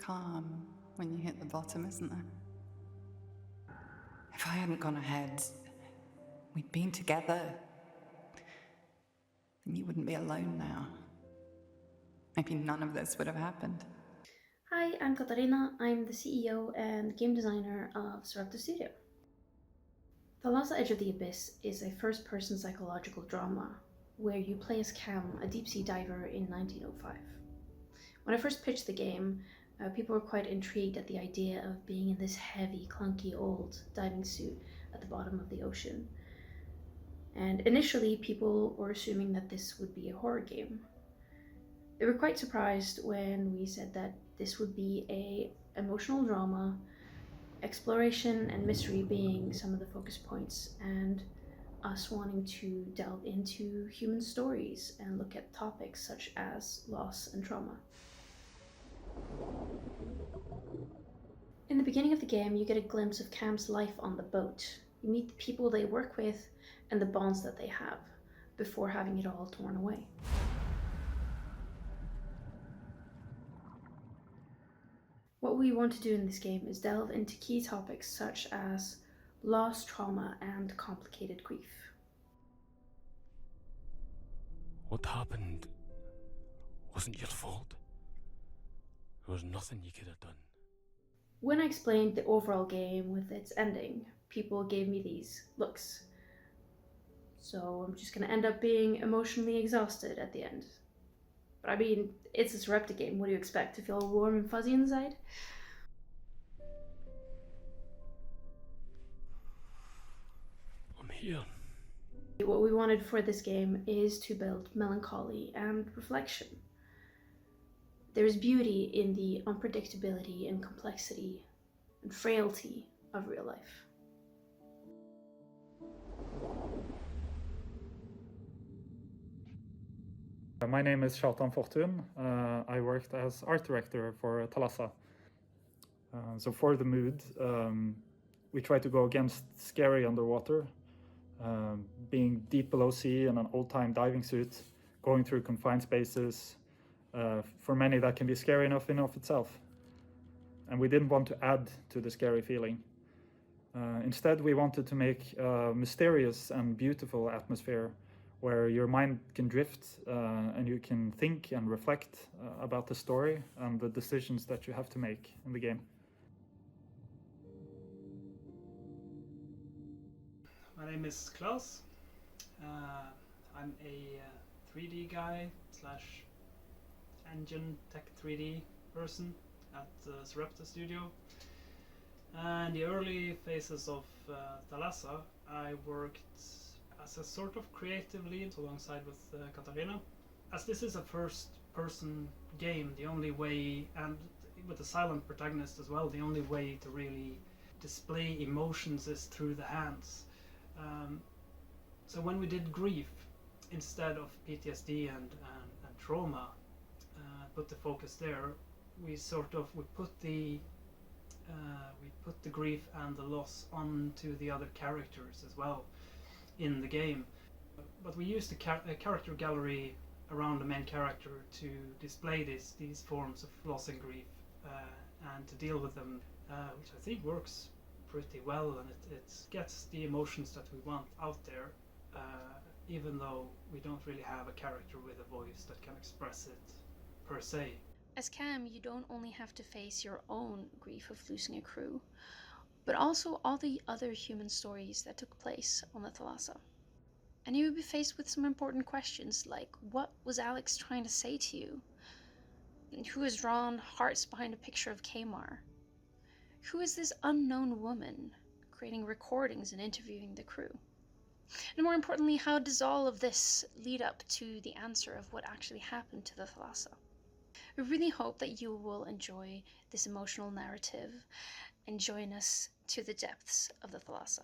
calm when you hit the bottom, isn't there? If I hadn't gone ahead, we'd been together, then you wouldn't be alone now. Maybe none of this would have happened. Hi, I'm Catharina. I'm the CEO and game designer of Sarepta Studio. Thalassa Edge of the Abyss is a first-person psychological drama where you play as Cam, a deep-sea diver in 1905. When I first pitched the game, people were quite intrigued at the idea of being in this heavy, clunky old diving suit at the bottom of the ocean. And initially, people were assuming that this would be a horror game. They were quite surprised when we said that this would be an emotional drama, exploration and mystery being some of the focus points, and us wanting to delve into human stories and look at topics such as loss and trauma. In the beginning of the game, you get a glimpse of Cam's life on the boat. You meet the people they work with and the bonds that they have before having it all torn away. What we want to do in this game is delve into key topics such as loss, trauma, and complicated grief. What happened wasn't your fault. There was nothing you could have done. When I explained the overall game with its ending, people gave me these looks. So I'm just gonna end up being emotionally exhausted at the end. But I mean, it's a Sarepta game. What do you expect? To feel warm and fuzzy inside? I'm here. What we wanted for this game is to build melancholy and reflection. There is beauty in the unpredictability and complexity and frailty of real life. My name is Kjartan Fortun. I worked as art director for Thalassa. So for the mood, we try to go against scary underwater, being deep below sea in an old-time diving suit, going through confined spaces. For many, that can be scary enough in and of itself. And we didn't want to add to the scary feeling. Instead, we wanted to make a mysterious and beautiful atmosphere where your mind can drift and you can think and reflect about the story and the decisions that you have to make in the game. My name is Klaus. I'm a 3D guy slash engine tech 3D person at Sarepta Studio. And the early phases of Thalassa, I worked as a sort of creative lead alongside with Catharina. As this is a first-person game, the only way, and with a silent protagonist as well, the only way to really display emotions is through the hands. So when we did grief, instead of PTSD and trauma, put the focus there, we put the grief and the loss onto the other characters as well in the game. But we used a character gallery around the main character to display these forms of loss and grief and to deal with them, which I think works pretty well, and it gets the emotions that we want out there, even though we don't really have a character with a voice that can express it per se. As Cam, you don't only have to face your own grief of losing a crew, but also all the other human stories that took place on the Thalassa. And you would be faced with some important questions like, what was Alex trying to say to you? And who has drawn hearts behind a picture of Kamar? Who is this unknown woman creating recordings and interviewing the crew? And more importantly, how does all of this lead up to the answer of what actually happened to the Thalassa? We really hope that you will enjoy this emotional narrative and join us to the depths of the Thalassa.